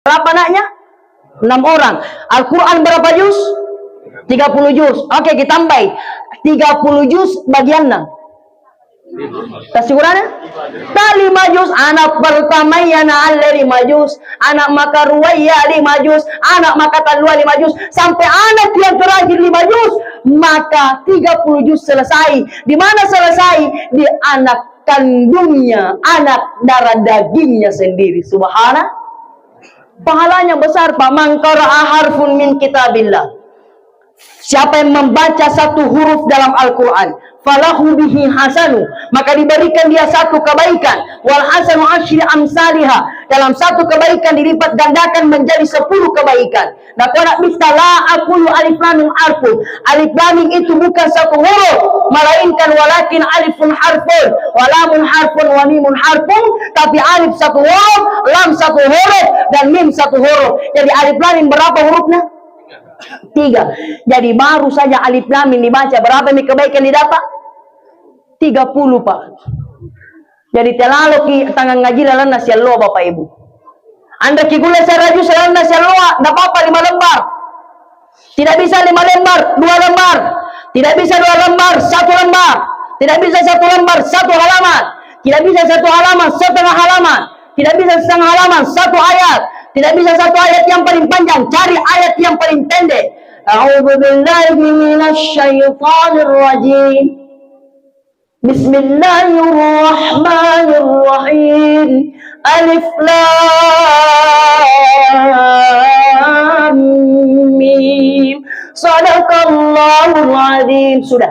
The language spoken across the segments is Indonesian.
Berapa anaknya? 6 orang. Al-Quran berapa juz? 30 juz. Oke, kita tambah 30 juz bagian 6. Kasih ukurannya? 5 juz. Anak pertama ya na'alla 5 juz. Anak maka ruwaya 5 juz. Anak maka talua 5 juz. Sampai anak yang terakhir 5 juz. Maka 30 juz selesai. Di mana selesai? Di anak kandungnya, anak darah dagingnya sendiri. Subhanallah. Pahalanya besar, Pak. Man qara'a harfun min kitabillah. Siapa yang membaca satu huruf dalam Al-Quran, falahu bihi hasanu, maka diberikan dia satu kebaikan. Wal hasanu asyri amsalihha, dalam satu kebaikan dilipat gandakan menjadi 10 kebaikan. Nah, kalau nak bisa la aqulu alif lam mim harfun. Alif lam mim itu bukan satu huruf, melainkan walakin alifun harfun, wa lamun harfun, wa mimun harfun. Tapi alif satu huruf, lam satu huruf, dan mim satu huruf. Jadi alif lam mim berapa hurufnya? 3. Jadi baru saja alif lam mim dibaca, berapa nih kebaikan didapat? 30, Pak. Jadi terlalu ki tangan ngaji dalam nasi Allah, Bapak Ibu. Anda ki gula seraju dalam nasi Allah, enggak apa-apa 5 lembar. Tidak bisa 5 lembar, 2 lembar. Tidak bisa 2 lembar, 1 lembar. Tidak bisa 1 lembar, 1 halaman. Tidak bisa 1 halaman, setengah halaman. Tidak bisa setengah halaman, 1 ayat. Tidak bisa 1 ayat yang paling panjang, cari ayat yang paling pendek. A'udzubillahi minasyaitonir rajim. Bismillahirrahmanirrahim. Alif lam mim. Shadaqallahul azim. Sudah.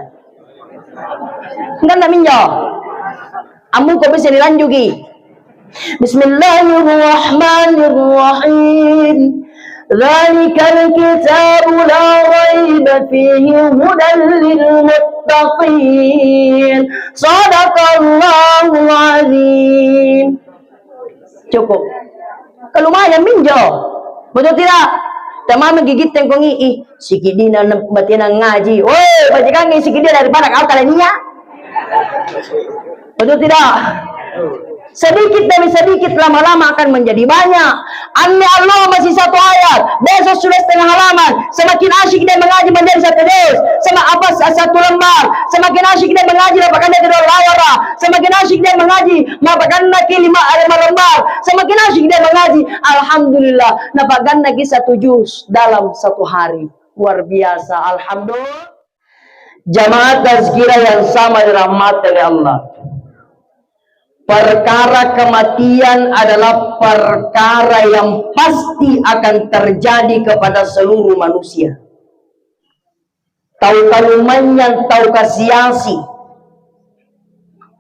Enggak minjau. Amu kok bisa dilanjuti. Bismillahirrahmanirrahim. Dzalikal kitabu la raiba fihi hudan lil muttaqin. Shadaqallahul azim. Cukup. Lumayan minjo. Betul tidak? Tamam menggigit tengkong ii. Sikidina batina ngaji. Woi, bajikan ngi sikidina daripada kau kalenia. Betul tidak? Sedikit demi sedikit lama-lama akan menjadi banyak. Anne Allah masih 1 ayat, besok sudah setengah halaman. Semakin asyik dia mengaji menjadi 1 juz. Apa 1 lembar. Semakin asyik dia mengaji dapatkan dia 2 layar. Semakin asyik dia mengaji dapatkan lagi 5 lembar. Semakin asyik dia mengaji, alhamdulillah dapatkan lagi 1 juz dalam 1 hari. Luar biasa, alhamdulillah. Jamaah tazkirah yang sama dirahmati oleh Allah. Perkara kematian adalah perkara yang pasti akan terjadi kepada seluruh manusia. Tahu manyan, tahu kasiasi,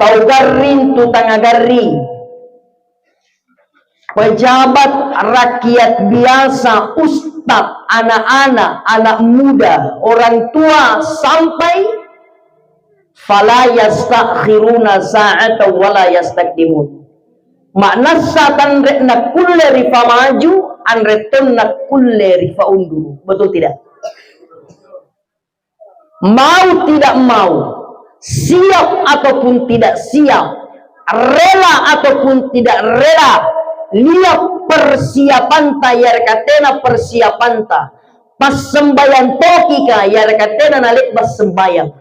tahu garin, tu tangagari. Pejabat, rakyat biasa, ustadz, anak-anak, anak muda, orang tua, sampai fala yastakhiruna sa'ata wala yastaqdimun. Makna satan rekna kulle rifa maju, anretonna kulle rifa undur. Betul tidak? Mau tidak mau, siap ataupun tidak siap, rela ataupun tidak rela, lihat persiapan ta yar katena persiapan ta. Pas sembahyang tokika yar katena nalik pas sembahyang.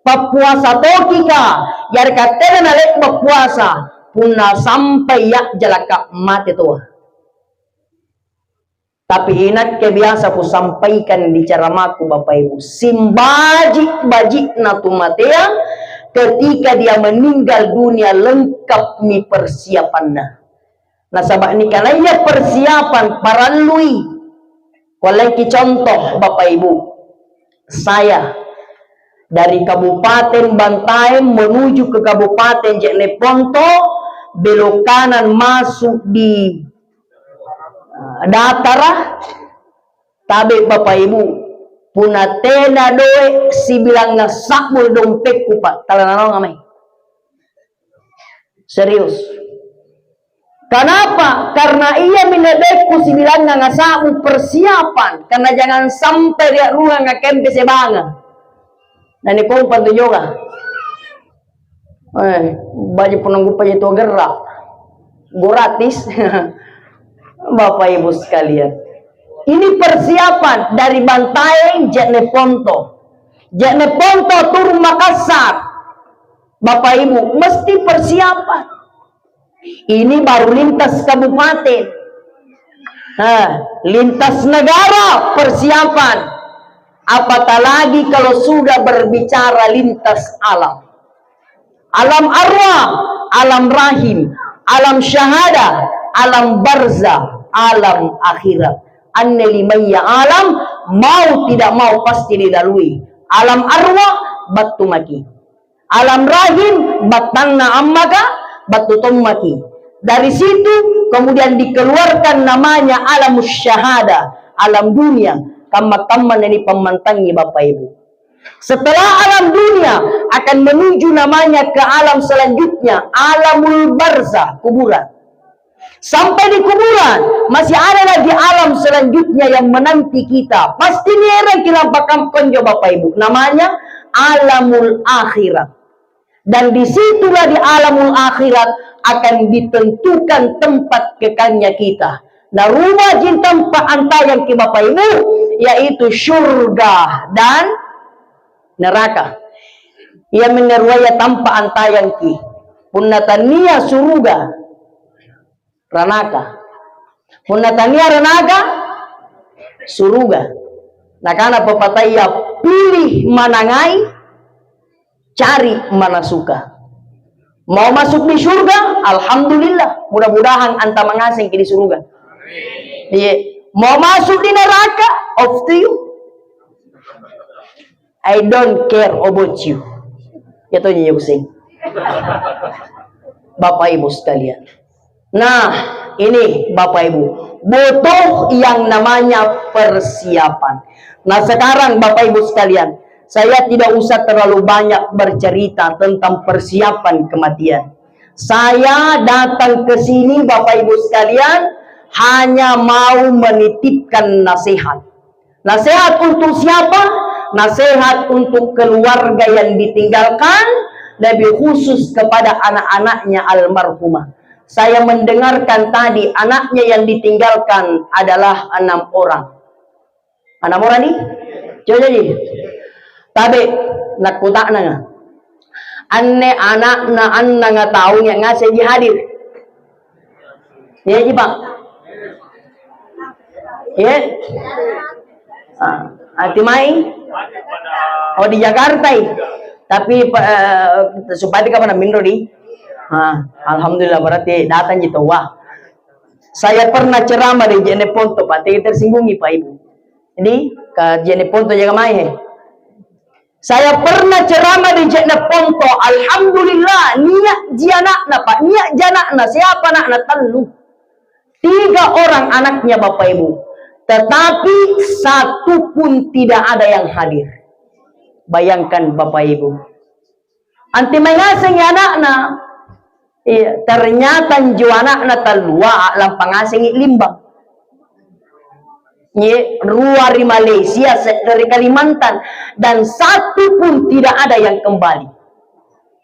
Papuasa tokika yar katena nalik papuasa punna sampai ya jalaka mati tua. Tapi ingat kebiasa ku sampaikan di ceramaku Bapak Ibu, simbajik na tu matea ketika dia meninggal dunia lengkap mi persiapannya. Nah sabak ini karena ia persiapan paralui. Kalau contoh Bapak Ibu, saya dari Kabupaten Bantaeng menuju ke Kabupaten Jeneponto, belok kanan masuk di Datara, tabe Bapak Ibu, punatena doe si bilang na sakmul dompetku Pak, talanano ngamay. Serius. Kenapa? Karena ia minedekku si bilang na ngasamu persiapan, karena jangan sampai dia ruang ngakempe sebangan. Dan ikaw pantunyo ka. Baju penunggu pa ito gerak. Gratis. Bapak Ibu sekalian, ini persiapan dari Bantaeng Jekne Ponto. Jekne Ponto turun Makassar. Bapak Ibu, mesti persiapan. Ini baru lintas kabupaten. Nah, lintas negara persiapan. Apatah lagi kalau sudah berbicara lintas alam. Alam arwah, alam rahim, alam syahada, alam barzah, alam akhirat. Anna liman alam, mau tidak mau pasti dilalui. Alam arwah, batu maki. Alam rahim, batangna ammaka, batu tommaki. Dari situ kemudian dikeluarkan namanya alam syahada, alam dunia. Kamma-kamman ini pemantangi Bapak Ibu. Setelah alam dunia akan menuju namanya ke alam selanjutnya, alamul barzah, kuburan. Sampai di kuburan masih ada lagi alam selanjutnya yang menanti kita. Pasti nierang kilampakam konjo Bapak Ibu. Namanya alamul akhirat. Dan disitulah di alamul akhirat akan ditentukan tempat kekalnya kita. Nah, rumah jin tempat antayang ke Bapak Ibu, yaitu surga dan neraka. Ia menerwaya tanpa antayang ki. Punnatania suruga ranaka. Punnatania ranaka suruga. Nah, karena pepataya pilih manangai, cari mana suka. Mau masuk di surga, alhamdulillah. Mudah-mudahan anta mengasing di surga. Iya. Mau masuk di neraka, up to you. I don't care about you. Itu nyi Yusing. Bapak Ibu sekalian. Nah, ini Bapak Ibu, butuh yang namanya persiapan. Nah, sekarang Bapak Ibu sekalian, saya tidak usah terlalu banyak bercerita tentang persiapan kematian. Saya datang ke sini Bapak Ibu sekalian hanya mau menitipkan nasihat. Nasihat untuk siapa? Nasihat untuk keluarga yang ditinggalkan, lebih khusus kepada anak-anaknya almarhumah. Saya mendengarkan tadi anaknya yang ditinggalkan adalah 6 orang. 6 orang nih? Coba jadi. Tapi nakutak na nga. Anne anak na anna nga tao nga sa hadir. Iya Pak. Iya. Ati Mai. Oh di Jakarta. Tapi supaya ka pa na minro di. Alhamdulillah berarti datang gitu. Wah. Saya pernah ceramah di Jene Ponto Pak. Tersinggungi Pak Ibu. Jadi ke Jene Ponto jaga mai. Saya pernah ceramah di Jene Ponto. Alhamdulillah niat jianakna Pak. Niat janakna siapa anakna telu. 3 orang anaknya Bapak Ibu. Tetapi 1 pun tidak ada yang hadir. Bayangkan Bapak Ibu. Anti mengasing anakna. Iya, ternyata njo anakna talua alam pangasing limbang. Luar di Malaysia, dari Kalimantan, dan 1 pun tidak ada yang kembali.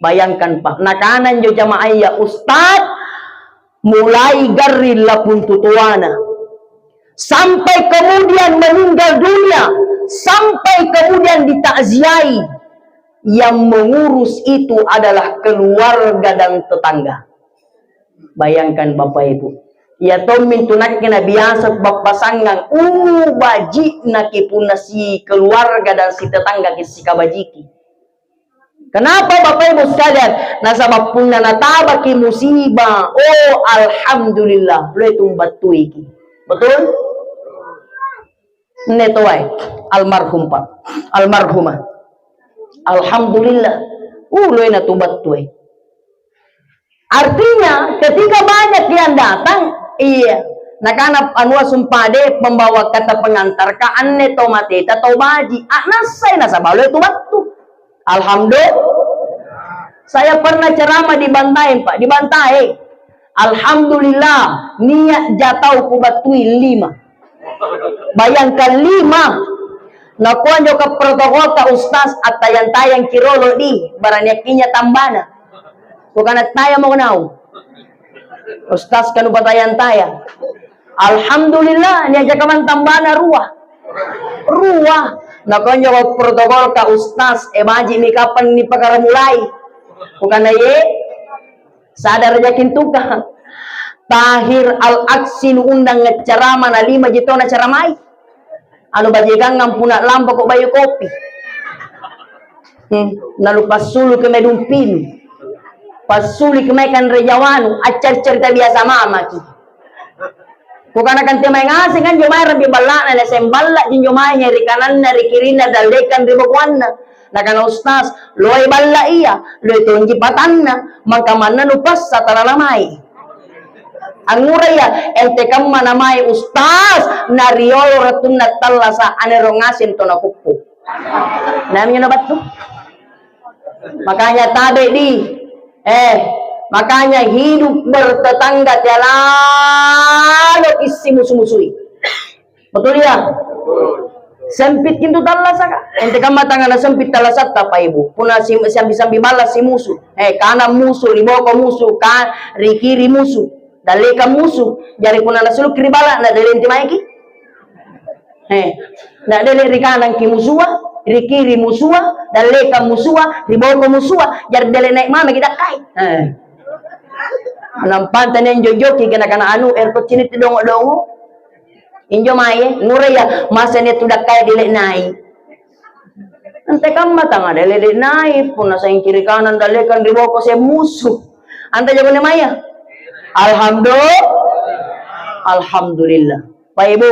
Bayangkan Pak, nakanan jo jamaah ya Ustaz, mulai garilla pun tutuana, sampai kemudian meninggal dunia, sampai kemudian ditakziai, yang mengurus itu adalah keluarga dan tetangga. Bayangkan Bapak Ibu. Ya tomin tunak kena biasa bapasangan baji nakipuna si keluarga dan si tetangga si kabajiki. Kenapa Bapak Ibu sekalian? Nasabab punna nataba ki musibah. Oh alhamdulillah lo tumbat tuiki. Betul? Netoai almarhum Pak. Almarhumah. Alhamdulillah. Lo na tumbat tuai. Artinya ketika banyak yang datang, iya, nakana anwa sumpade membawa kata pengantar ka anne tomate atau baji, nasay nasa balo itu waktu. Alhamdulillah. Saya pernah ceramah di Bantaeng Pak, di Bantaeng. Alhamdulillah, niat jatau ku batui 5. Bayangkan 5. Nakuan jo ke protokol ka ustaz at tayang-tayang kirolo di baranyakinya tambana. Bukan at taya mau kenau. Ustaz kanu batayan taya. Alhamdulillah, ni aja kaman tambana ruah. Ruah. Nakonyo protokol ka ustaz, baji ni kapan ni perkara mulai. Bukan ye, sadar jakin tuka. Tahir al-Aksin undang ngecerama na 5 jito na ceramai. Anu bajikan ngampuna lampu kok bayu kopi. Lalu pasulu ke medumpin. Pasuli ke mekan rejawanu, acar cerita biasa mama ki. Bukan akan temai ngasih kan jomai rambi balak na sembala jin jomai nyari kanan nyari kiri na dalekan ribuan na kana ustaz loy balla iya loy tunji patanna maka mana nupas satara namai angura ya ente kam namai ustaz nariol ratun natallasa anero ngasin to nakupu namanya nabat tuh makanya tabe di makanya hidup bertetangga lalu isi musuh-musuhi. Betul ya? Sempit kintu talasa ka. Ente kama tangana sempit talasat apa ibu. Puna sambi balas si musuh. Kanan musuh, liboko musuh, kiri musuh, daleka musuh. Jari puna nasuluk kiri bala na dali ente maiki. Na dali ri kanan ki musuh, ri kiri musuh, daleka musuh, liboko musuh. Jari dali naik mana kita kai. Nampantan yang jojoki kena anu airport sini tidongo-dongo injo mai nguraya masa ni tudak kaya dilek nai ante kam matang ada lele nai puna sa kiri kanan dalekan riboko se musuh ante jago ni maya alhamdulillah Pak Ibu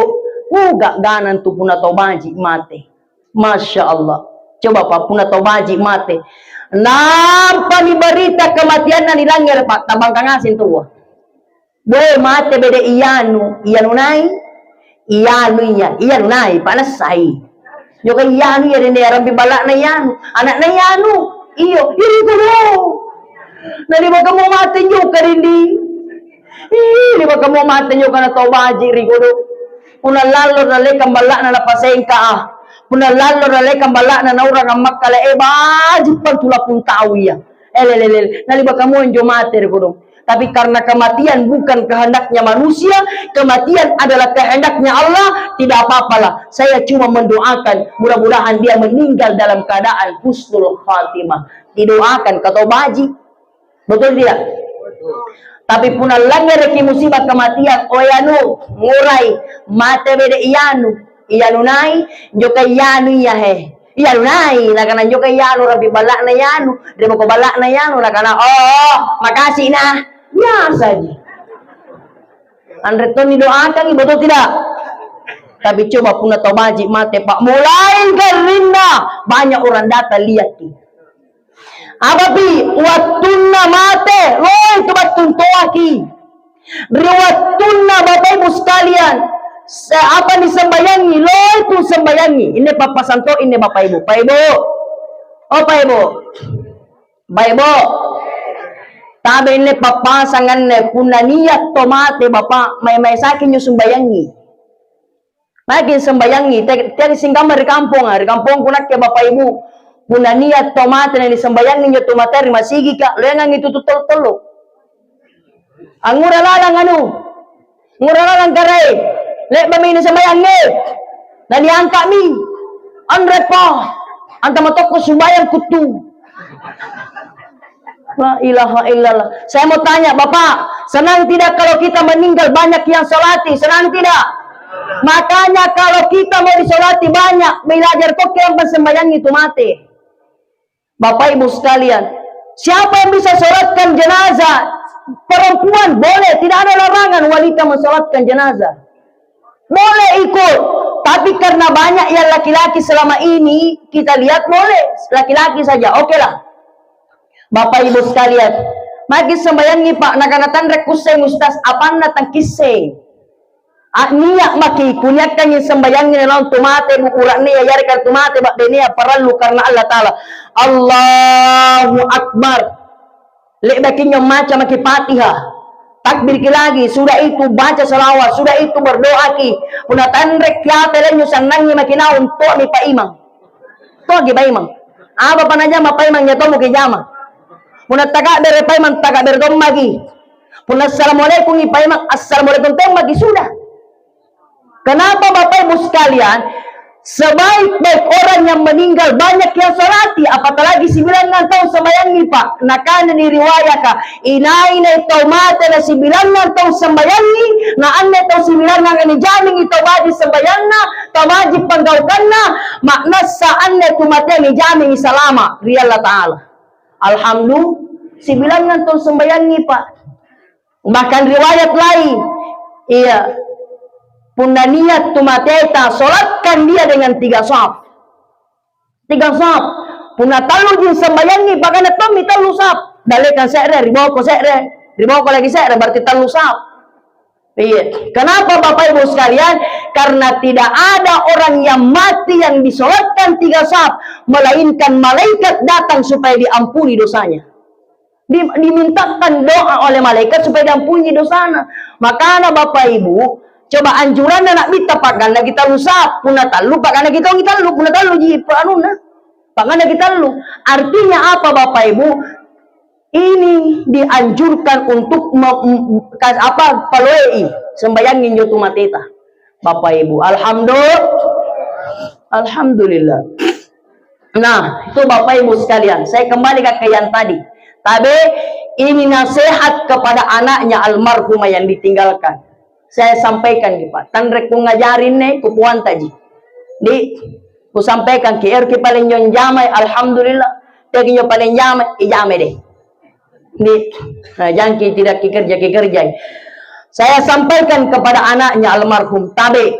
uga ganan tu puna tobaji mate Masya Allah coba Pak puna tobaji mate nampak ni berita kematian na nilanggar Pak tabang kangasin tuwa boleh mate beda iyanu nai iyanu nai panas sai yo kay iyanu ya rene rambi balak na iyanu anak na iyanu iyo iri ko na di ba kamo mate nyo karindi di ba kamo mate nyo kana tobaji rigodo una lalo na lekang balak na napasengka puna lalo rale kambala na naura ng makala baji pantula pun tahu ya naliba kamu yang jomater kudo tapi karena kematian bukan kehendaknya manusia kematian adalah kehendaknya Allah tidak apa-apalah saya cuma mendoakan mudah-mudahan dia meninggal dalam keadaan husnul khatimah didoakan kata baji betul tidak tapi puna langgar ki musibah kematian oyanu ngurai mate bede iyanu nai joka yanu ya iyanu nai na kana joka yanu rabi balak na yanu demo ko balak na yanu na kana makasih na biasa aja andre to ni doakan betul tidak tapi coba puna tobaji mate Pak mulai gerinda banyak orang datang lihat ki ababi watunna mate loy to batun toaki riwatunna bapak ibu sekalian apa disembayangi lo itu sembayangi ini Papa Santo ini Bapak Ibu Pak Ibu Pak Ibu tabe ini Papa sangan ne puna niat tomate Bapak may sakin nyo sembayangi makin sembayangi tiada singkamar di kampung kunak ke Bapak Ibu puna niat tomate na disembayangi nyo tomate masigi ka lo yang itu tolo angura lalang karay lek bami ni sembayang ni dan diangkat mi andre pa anta matoko sembayang kutu la ilaha illallah saya mau tanya Bapak senang tidak kalau kita meninggal banyak yang solati senang tidak makanya kalau kita mau disolati banyak belajar kok yang sembayang itu mati Bapak Ibu sekalian siapa yang bisa solatkan jenazah perempuan boleh tidak ada larangan wanita mensolatkan jenazah boleh ikut tapi karena banyak yang laki-laki selama ini kita lihat boleh laki-laki saja oke lah Bapak Ibu sekalian maki sembayangi Pak nakanatan rekuseng ustaz apa natang kiseng niat maki kunyakan yang sembayangi nalang tumate bukurak ni ayarikan tumate bak denia paralu karena Allah Ta'ala Allahu Akbar lek bakinya macam maki Fatihah takbir lagi sudah itu baca selawat sudah itu berdoa ki puna tanrek kiate lenyo sanangi makina untuk ni Pak Imam to gi Pak Imam apa panaja Pak Imam nyato mo ki jama puna taga dari Pak Imam taga dari dom magi puna assalamualaikum ni Pak Imam assalamualaikum tong magi sudah Kenapa Bapak Ibu sekalian? Sebaik-baik orang yang meninggal banyak yang salati, apatah lagi 9 tahun sembayangi Pak. Nakana diriwayatkan inaina taumata na 9 tahun sembayangi, na anne tahun 9 ngani jamin ito wadi sembayangna, tamaji panggaukanna, makna sa anne tumate ni jamin salama riyalla ta'ala. Alhamdulillah 9 tahun sembayangi Pak. Bahkan riwayat lain, iya, puna niat tumateta, solatkan dia dengan 3 saf. 3 saf. Puna talu jin sembayangi, pakana tomi talu saf. Dalekan sekre, ribawa ko sekre. Ribawa ko lagi sekre, berarti talu saf. Iya. Kenapa Bapak Ibu sekalian? Karena tidak ada orang yang mati yang disolatkan 3 saf, melainkan malaikat datang supaya diampuni dosanya. Dimintakan doa oleh malaikat supaya diampuni dosanya. Makanya Bapak Ibu, coba anjuran anak kita pakai kita lusap puna talu pakai kita lu puna talu ji panuna pakai kita lu. Artinya apa Bapak Ibu? Ini dianjurkan untuk paloi sembayangin jotu mateta Bapak Ibu. Alhamdulillah. Nah, itu Bapak Ibu sekalian. Saya kembali ke yang tadi. Tapi ini nasihat kepada anaknya almarhumah yang ditinggalkan. Saya sampaikan di Pak, tanrek ku ngajarin nih kupuan tadi. Ku sampaikan ke RK paling yon jamai, alhamdulillah. Tegi yon paling jamai, ijame deh. Jangan tidak kerja. Saya sampaikan kepada anaknya almarhum tabe,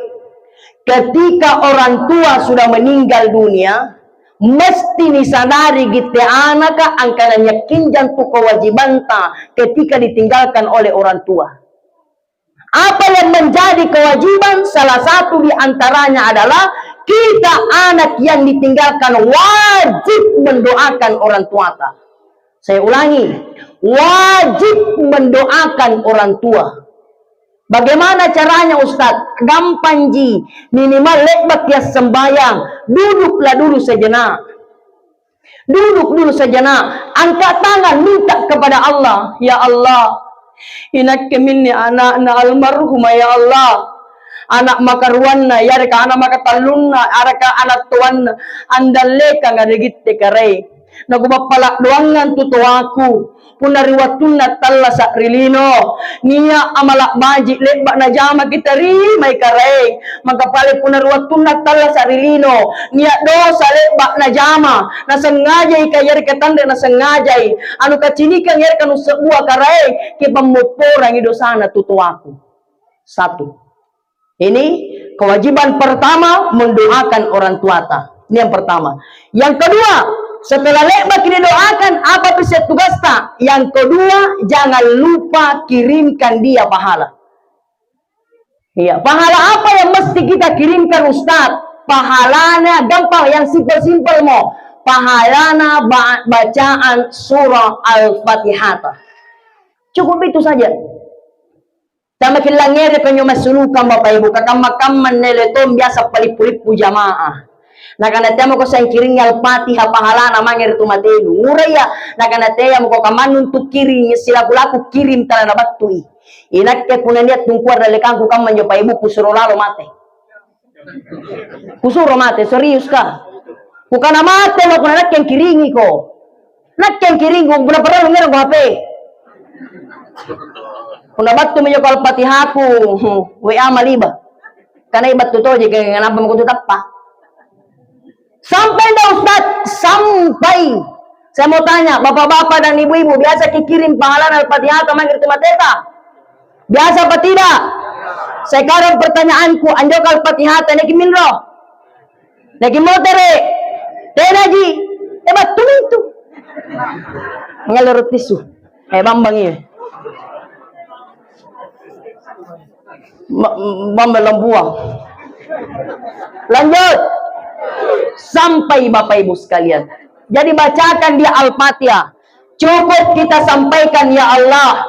ketika orang tua sudah meninggal dunia, mesti disadari gitu anak angkananya kinjan tu kewajiban ketika ditinggalkan oleh orang tua. Apa yang menjadi kewajiban? Salah satu di antaranya adalah kita anak yang ditinggalkan wajib mendoakan orang tua. Saya ulangi, wajib mendoakan orang tua. Bagaimana caranya Ustadz? Gampang ji, minimal lekbak ya sembayang, duduklah dulu sejenak. Duduk dulu sejenak, angkat tangan minta kepada Allah, ya Allah, inak minni anak na almarhumah ya Allah, anak makaruanna ya reka anak makatalunna araka anak tuanna andaleka ngadegitte kare nagubapala doangan tutuaku punariwatunna talla sakrilino niya amalak baji lebak na jama kita rimay kare magkapali punariwatunna talla sakrilino niya dosa lebak na jama nasangajay kayari katanda nasangajay anu kacinikan yari kanu sebuah kare kipamupurang idosana tutuaku. 1. Ini kewajiban pertama, mendoakan orang tua. Ini yang pertama. Yang kedua, setelah lekbak didoakan, apa bisa tugas tak? Yang kedua, jangan lupa kirimkan dia pahala. Iya, pahala apa yang mesti kita kirimkan Ustaz? Pahalanya gampang, yang simpel-simpel mau. Pahalana bacaan surah Al-Fatihah. Cukup itu saja. Tamakin langere kanyo masulukan Bapak Ibu kakam-makaman neletom biasa palipuripu jamaah. Nakanatemo ko sa kiring Al-Fatihah pahala na mangere tumatelu. Muraya nakanatemo ko kaman untuk kiring sila kulaku kirim tala na batui. Inakke punaniat tungkuar dalekan ko kaman yo Bapak Ibu kusuro lalo mate. Kusuro mate serius ka. Bukan mate mo kunanak yang kiringi ko. Nak yang kiring ko guna perlu ngero ko HP. Kung ba't tumayo ko Al-Fatihaku, WA maliba. Karena ibat to jadi kenapa mo kututap pa. Sampai dah Ustaz, sampai. Saya mau tanya, bapak-bapak dan ibu-ibu, biasa kikirim pahala Al-Fatihah atau manggil tumateta? Biasa apa tidak? Sekarang pertanyaanku, anjok Al-Fatihah, naki minro? Naki motere? Tenaji? Ba't tumito? Ngalurut tisu. Bambang iya. Membelam buah. Lanjut sampai Bapak Ibu sekalian. Jadi bacakan dia Al-Fatihah. Cukup kita sampaikan ya Allah,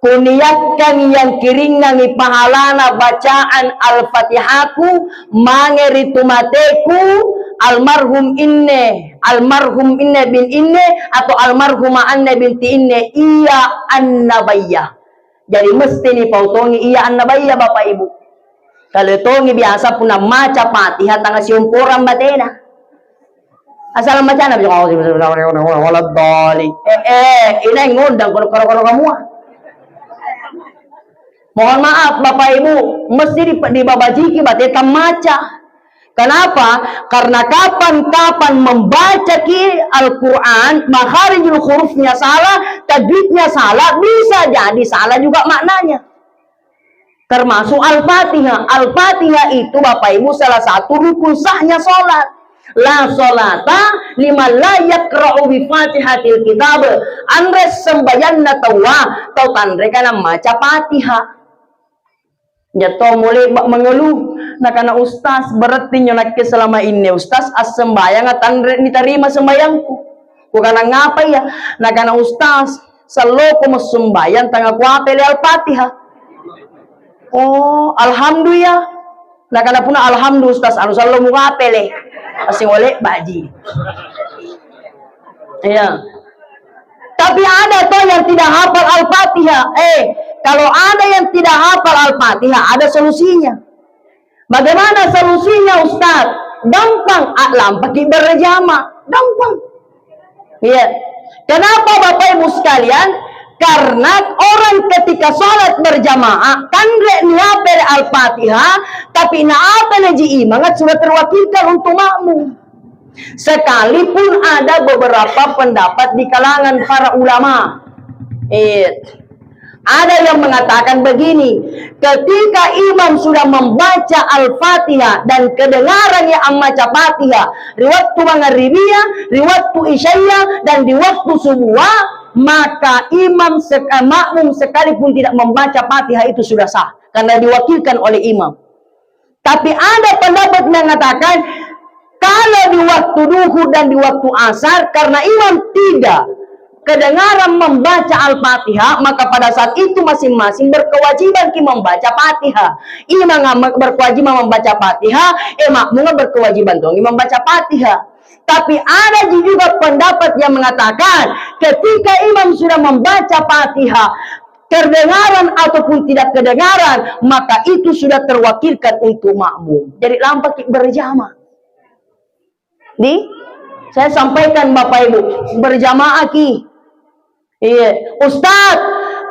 kuniatkan yang kiringan ni pahalana bacaan Al-Fatihahku mangeri tumateku almarhum inne bin inne atau almarhumah anne binti inne iya annabaya. Jadi mesti nih pautongi iya annabaya Bapak Ibu. Kalau itu biasa puna maca Fatihah tangga siumpuran batena. Asal macam mana? Walau doli. Ini yang ngundang kalau kamu. Mohon maaf Bapak Ibu, mesti dibabajiki bateta maca. Kenapa? Karena kapan-kapan membaca Al-Quran, makharijul hurufnya salah, tajwidnya salah, bisa jadi salah juga maknanya. Termasuk Al-Fatihah. Al-Fatihah itu Bapak Ibu salah satu rukun sahnya sholat. La sholata liman la yakra'u bi fatihatil kitab. Andres sembayanna tawa, tau tandre kana maca Fatihah. Jatuh mulai mengeluh, nak kana ustaz berarti nyonak selama ini ustaz as sembayang tandre diterima sembayangku. Bukan ngapa ya, nak kana ustaz selalu ku sembayang tangga ku apel Al-Fatihah. Oh, alhamdulillah. Nak kana puna alhamdulillah ustaz anu selalu mu apel asing oleh baji. Iya. Tapi ada toh yang tidak hafal Al-Fatihah. Kalau ada yang tidak hafal Al-Fatihah, ada solusinya. Bagaimana solusinya Ustaz? Gampang, pakai berjamaah. Gampang. Iya. Kenapa Bapak Ibu sekalian? Karena orang ketika sholat berjamaah, kan niapel Al-Fatihah, tapi naapel ji imangat sudah terwakilkan untuk makmum. Sekalipun ada beberapa pendapat di kalangan para ulama, ada yang mengatakan begini, ketika imam sudah membaca Al-Fatihah dan kedengaran yang membaca Fatihah di waktu maghribiyah, di waktu isya'iyah, dan di waktu subuh, maka makmum sekalipun tidak membaca Fatihah itu sudah sah karena diwakilkan oleh imam. Tapi ada pendapat yang mengatakan kalau di waktu duhur dan di waktu asar, karena imam tidak kedengaran membaca Al-Fatihah, maka pada saat itu masing-masing berkewajiban membaca Fatihah. Imam berkewajiban membaca Fatihah, makmum berkewajiban dong membaca Fatihah. Tapi ada juga pendapat yang mengatakan ketika imam sudah membaca Fatihah, kedengaran ataupun tidak kedengaran, maka itu sudah terwakilkan untuk makmum. Jadi lampak berjamaah. Saya sampaikan Bapak Ibu, berjamaah Iya, Ustaz,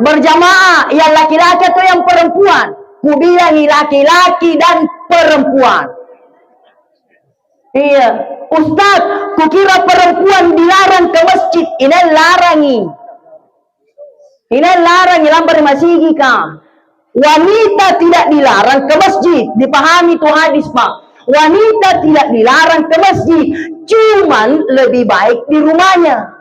berjamaah yang laki-laki atau yang perempuan? Ku bilangi laki-laki dan perempuan. Iya, Ustaz, kukira perempuan dilarang ke masjid. Ini larangi lambar masih kah? Wanita tidak dilarang ke masjid. Dipahami tuh hadis Pak. Wanita tidak dilarang ke masjid, cuman lebih baik di rumahnya.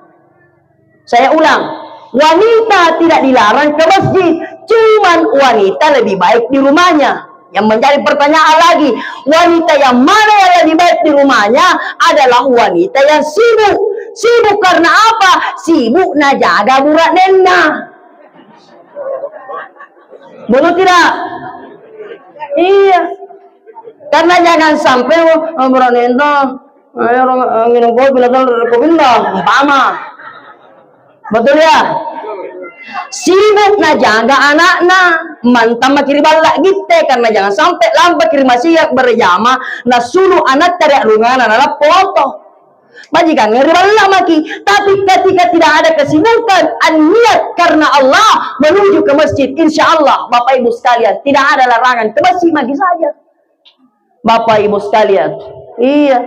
Saya ulang, wanita tidak dilarang ke masjid, cuman wanita lebih baik di rumahnya. Yang menjadi pertanyaan lagi, wanita yang mana yang lebih baik di rumahnya adalah wanita yang sibuk. Sibuk karena apa? Sibuk na jaga burak nena. Betul tidak? Iya. Karena jangan sampai berani orang minum kopi bilang umpama, betul ya? Sibuk na jaga anaknya, mantam makiri balak gitu, karena jangan sampai lambat kirim masyarakat berjamaah, na suluh anak tarik rungan adalah foto. Majikan ngeri balak maki, tapi ketika tidak ada kesibukan, niat karena Allah menuju ke masjid, insya Allah Bapak Ibu sekalian tidak ada larangan ke masjid lagi saja. Bapak Ibu sekalian, iya,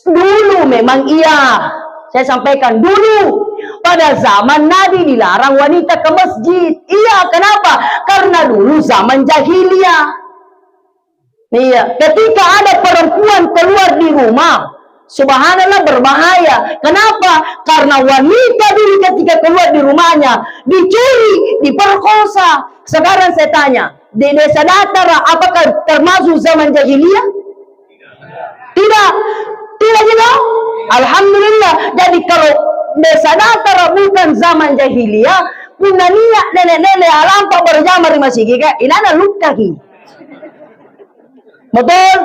dulu memang iya, saya sampaikan dulu pada zaman Nabi dilarang wanita ke masjid. Iya, kenapa? Karena dulu zaman jahiliyah. Iya, ketika ada perempuan keluar di rumah, subhanallah berbahaya. Kenapa? Karena wanita dulu ketika keluar di rumahnya dicuri, diperkosa. Sekarang saya tanya, di desa Datara apakah termasuk zaman jahiliyah? Tidak juga. Alhamdulillah. Jadi kalau desa Datara bukan zaman jahiliyah, punya niat nenek-nenek alampak berjamaah di masjid, ini ada luka betul?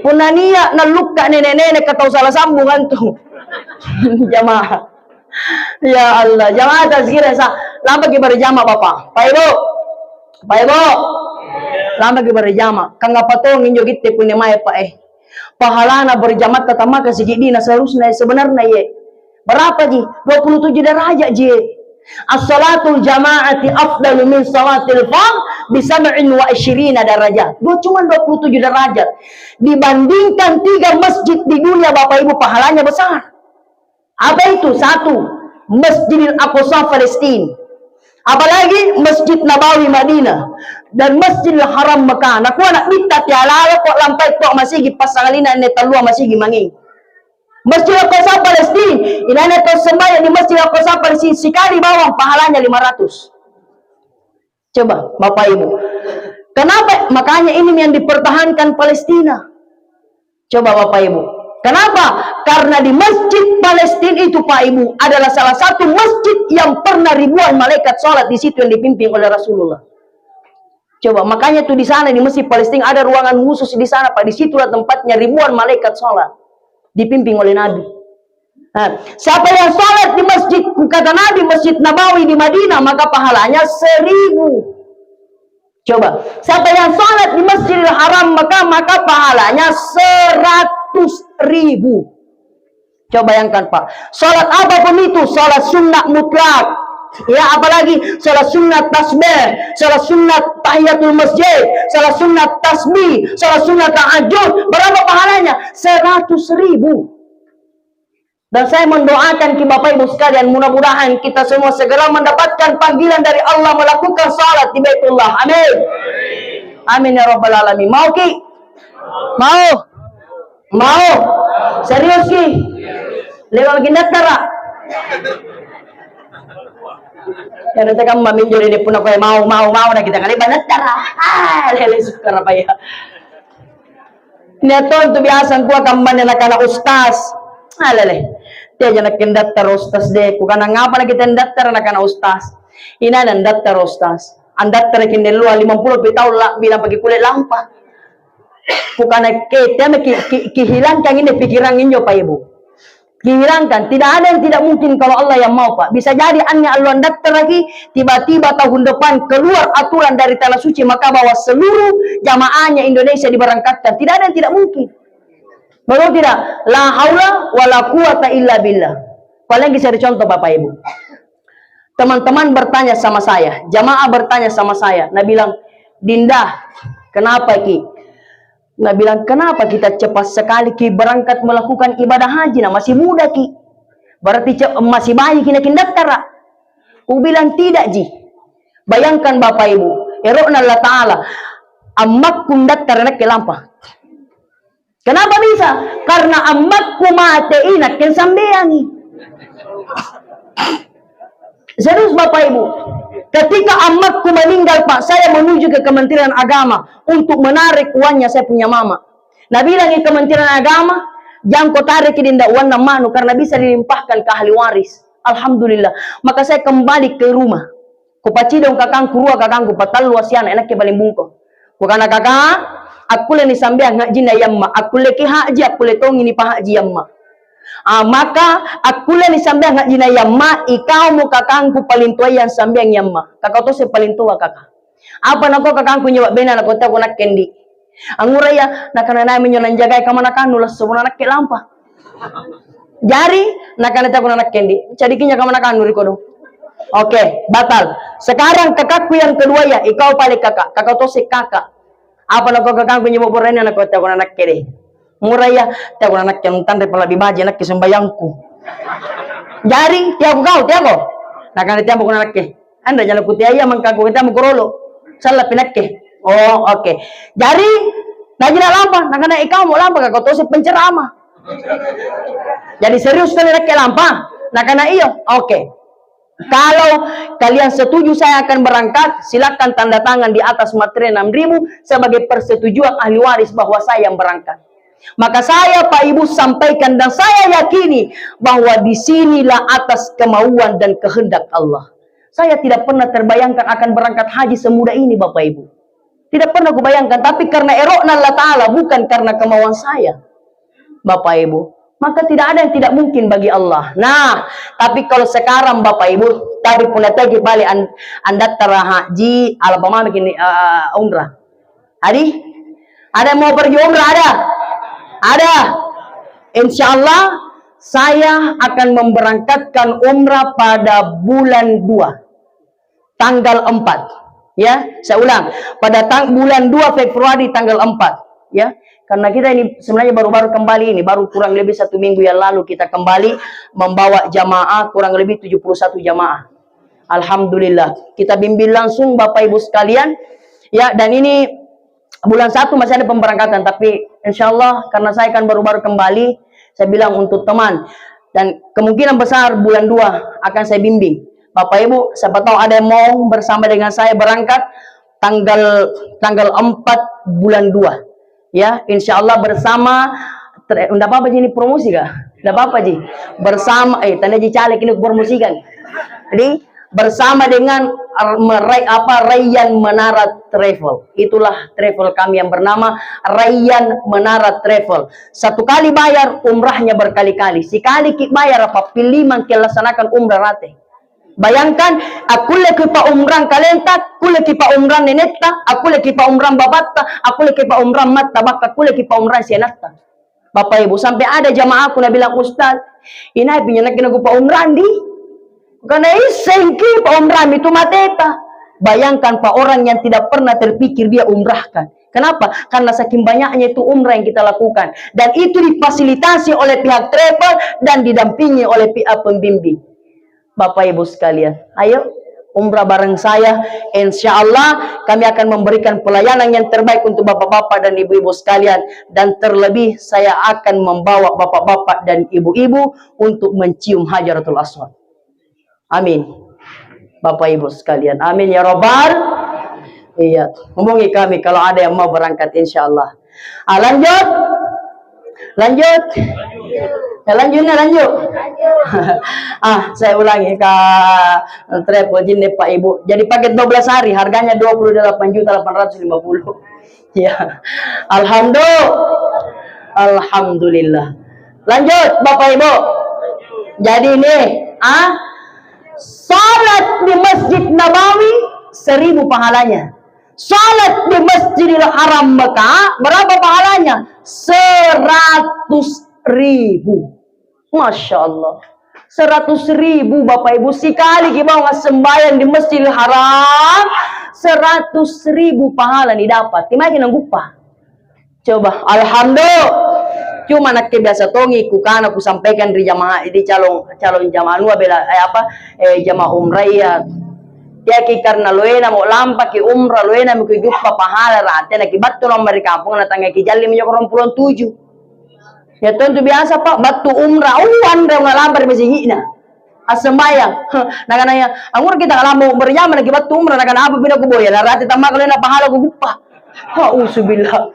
Punya niat na luka nenek-nenek ketau salah sambungan tuh. Jamaah. Ya Allah, jamaah tazkirah lampak berjamaah Bapak. Pak Ibu. lama lagi berjamaah. Kang patong injo gitte punya maya pa pahalana berjamaah tatama ke sikidina seharusnya sebenarnya ye. Berapa ji? 27 derajat ji. As-salatul jama'ati afdalu min salatil fard bi 27 derajat. Cuma 27 derajat. Dibandingkan 3 masjid di dunia Bapak Ibu pahalanya besar. Apa itu? 1, Masjidil Aqsa Palestina. Apalagi Masjid Nabawi Madinah dan Masjidil Haram Mekah. Naku anak minta tiala kok lampai kok masih gi pasangalina ne talua masih gi mangi. Masjid Al-Aqsa Palestina, inane to sembahyang di Masjid Al-Aqsa Palestina sekali bawang pahalanya 500. Coba Bapak Ibu. Kenapa? Makanya ini yang dipertahankan Palestina. Coba Bapak Ibu. Kenapa? Karena di Masjid Palestina itu Pak Ibu adalah salah satu masjid yang pernah ribuan malaikat sholat di situ yang dipimpin oleh Rasulullah. Coba, makanya tuh di sana di Masjid Palestina ada ruangan khusus di sana Pak. Di situlah tempatnya ribuan malaikat sholat dipimpin oleh Nabi. Nah, siapa yang sholat di masjid, kata Nabi, Masjid Nabawi di Madinah, maka pahalanya 1000. Coba, siapa yang sholat di Masjidil Haram, maka pahalanya 100.000. Coba bayangkan Pak, sholat apapun itu, sholat sunnah mutlak, ya apalagi sholat sunnah tasbih, sholat sunnah tahiyatul masjid, sholat sunnah tasbih, sholat sunnah tahajud, berapa pahalanya? 100.000. Dan saya mendoakan ke Bapak Ibu sekalian, mudah-mudahan kita semua segera mendapatkan panggilan dari Allah melakukan salat di Baitullah. Amin. Amin ya rabbal alamin. Mau Ki? Mau? Mau? Serius Ki? Lewat lagi daftar. Ya nanti kamu maminjol ini pun aku mau na kita kali banget darah. Lele suka apa ya? Neton tu biasa kuah kamban anak-anak ustaz. Lele. Dia jangan daftar ustaz deh. Bukan ngapa lagi daftar anak-anak ustaz. Ini ada daftar ustaz. Daftar kini lu 50 tahun lah bilang pergi kulit lampa. Bukan kita kehilangkan ini pikiran ini Pak Ibu. Dihilangkan, tidak ada yang tidak mungkin kalau Allah yang mau Pak. Bisa jadi annya Allah daftar lagi, tiba-tiba tahun depan keluar aturan dari tanah suci, maka bahwa seluruh jamaahnya Indonesia diberangkatkan. Tidak ada yang tidak mungkin. Betul tidak? La haula wa la quwata illa billah. Paling bisa dicontoh Bapak Ibu. Teman-teman bertanya sama saya, jamaah bertanya sama saya, nah bilang, Dinda, kenapa Ki? Nah bilang, kenapa kita cepat sekali Ki berangkat melakukan ibadah haji? Nah masih muda Ki. Berarti masih bayi kina daftar. Aku bilang tidak Ji. Bayangkan Bapak Ibu. Erokna Allah Ta'ala. Amakku daftar nak lampa. Kenapa bisa? Karena amakku mate inak yang sambeangi. Serius Bapak Ibu. Ketika amakku meninggal Pak, saya menuju ke Kementerian Agama untuk menarik uangnya saya punya mama. Nah bilang ke Kementerian Agama, jangan kau tarik dinda uang manu karena bisa dilimpahkan ke ahli waris. Alhamdulillah. Maka saya kembali ke rumah. Ku pacidong kakangku rua kakangku patal luasian enak ke balimbungko. Ku kana kakak, aku le ni sambeang haji na yamma, aku le ki haji, aku le tong ini pa haji yamma. Maka aku le ni sambeang haji na yamma, ikaw mo kakangku paling tua yang sambeang yamma. Kakak tu saya paling tua kakak. Apa nako kakangku nyewa bena nako ta ko nak kendi. Anguraya nakana namin yo nanjagay kamanakan nulas semua nak ke lampa. Jari nakana ta ko nak kendi. Cadikinya kamanakan nuri ko do. Oke, batal. Sekarang kakakku yang kedua ya, ikaw paling kakak. Kakak tu si kakak. Apa nako kakangku nyewa borena nako ta ko nak kede. Muraya, tiap anak yang tanda pala bibaji anak kesembayangku. Jari, tiap kau, tiap kau. Nak kan tiap aku anak ke. Anda jangan putih ayam mangkaku kita mukurolo. Salah pinak ke. Oh, oke. Jari, nak jinak lampa. Nak kan ikau mau lampa kau tu penceramah. Jadi serius kali nak ke lampa. Nak kan iyo, oke. Kalau kalian setuju saya akan berangkat, silakan tanda tangan di atas materai 6.000 sebagai persetujuan ahli waris bahwa saya yang berangkat. Maka saya Pak Ibu sampaikan dan saya yakini bahwa disinilah atas kemauan dan kehendak Allah. Saya tidak pernah terbayangkan akan berangkat haji semudah ini Bapak Ibu. Tidak pernah kubayangkan, tapi karena erokna Allah Ta'ala, bukan karena kemauan saya Bapak Ibu. Maka tidak ada yang tidak mungkin bagi Allah. Nah, tapi kalau sekarang Bapak Ibu, tadi pun tadi balik anda haji, ala pamam bikin umrah. Adi? Ada yang mau pergi umrah? Ada? Ada. Insya Allah saya akan memberangkatkan umrah pada bulan 2, tanggal 4. Ya, saya ulang, pada bulan 2 Februari tanggal 4. Ya, karena kita ini sebenarnya baru-baru kembali ini, baru kurang lebih 1 minggu yang lalu kita kembali membawa jamaah kurang lebih 71 jamaah. Alhamdulillah, kita bimbing langsung Bapak Ibu sekalian. Ya, dan ini bulan 1 masih ada pemberangkatan, tapi insya Allah karena saya kan baru-baru kembali, saya bilang untuk teman, dan kemungkinan besar bulan 2 akan saya bimbing. Bapak Ibu, siapa tahu ada yang mau bersama dengan saya berangkat tanggal 4 bulan 2. Ya, insya Allah bersama, enggak apa-apa ini promosi kah? Enggak apa-apa Ji. Bersama, tanda Ji caleg ini promosikan. Jadi, bersama dengan Rayyan Menara Travel. Itulah travel kami yang bernama Rayyan Menara Travel. 1 kali bayar, umrahnya berkali-kali. Sekali bayar apa? Pilih laksanakan umrah rate. Bayangkan, aku lagi pa umrah kalenta, aku lagi pa umrah nenetta, aku lagi pa umrah babatta, aku lagi pa umrah matta, aku lagi pa umrah senatta. Bapak Ibu, sampai ada jamaah aku na bilang, Ustaz, ini pinyakin aku pa umrah di. Karena isengki pa umrah itu mateta. Bayangkan pak orang yang tidak pernah terpikir dia umrahkan. Kenapa? Karena saking banyaknya itu umrah yang kita lakukan. Dan itu difasilitasi oleh pihak travel dan didampingi oleh pihak pembimbing. Bapak Ibu sekalian, ayo umrah bareng saya. Insya Allah kami akan memberikan pelayanan yang terbaik untuk bapak-bapak dan ibu-ibu sekalian. Dan terlebih saya akan membawa bapak-bapak dan ibu-ibu untuk mencium Hajaratul Aswad. Amin. Bapak Ibu sekalian, amin ya robbal. Iya, hubungi kami kalau ada yang mau berangkat insya Allah. Lanjut. Ya, lanjut. Saya ulangi ke travel jin Pak Ibu. Jadi paket 12 hari harganya 28.850. Ya. Alhamdulillah. Lanjut Bapak Ibu. Jadi nih, salat di Masjid Nabawi 1000 pahalanya. Salat di Masjidil Haram Mekah berapa pahalanya? 100.000. Masya Allah, 100.000 Bapak Ibu. Sekali kita mau sembahyang di Masjidil Haram, 100.000 pahala nih dapat. Timakin ang gupa. Coba, alhamdulillah. Cuma nak biasa tongi ku kana ku sampaikan di jamaah di calon jamaah nua bela jamaah umrah ya. Dia karena loena mau lampa ki umrah loena mau ki gupa pahala rate nak battu nomor di kampung na tangga ki jalli minyak 27. Ya tentu biasa Pak, batu umrah, uan dia ngalambar masihina. Asembayang, nakananya, anggur kita ngalamu berjamaah lagi batu umrah, nakan apa bina kuboya, narati tamak lena pahala ku gupa. Auzubillah.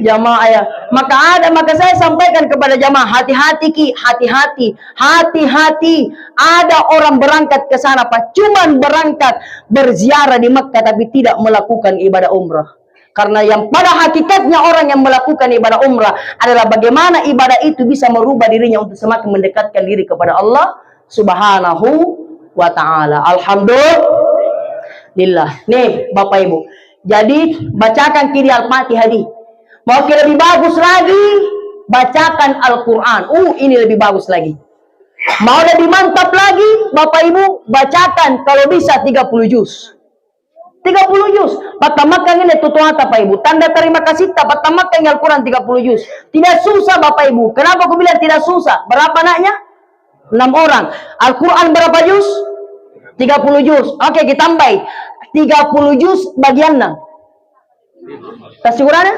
Jamaah ya, maka saya sampaikan kepada jamaah, hati-hati. Ada orang berangkat ke sana Pak, cuman berangkat berziarah di Makkah tapi tidak melakukan ibadah umrah. Karena yang pada hakikatnya orang yang melakukan ibadah umrah adalah bagaimana ibadah itu bisa merubah dirinya untuk semakin mendekatkan diri kepada Allah Subhanahu wa ta'ala. Alhamdulillah. Nih Bapak Ibu, jadi bacakan kiri Al-Fatihah di. Mau lebih bagus lagi, bacakan Al-Quran. Ini lebih bagus lagi. Mau lebih mantap lagi, Bapak Ibu, bacakan kalau bisa 30 juz. 30 juz. Patamakan ini tutuata Bapak Ibu. Tanda terima kasih tak patamakan Al-Quran 30 juz. Tidak susah Bapak Ibu. Kenapa aku bilang tidak susah? Berapa anaknya? 6 orang. Al-Quran berapa juz? 30 juz. Oke, kita tambah. 30 juz bagian 6. Tasikurannya?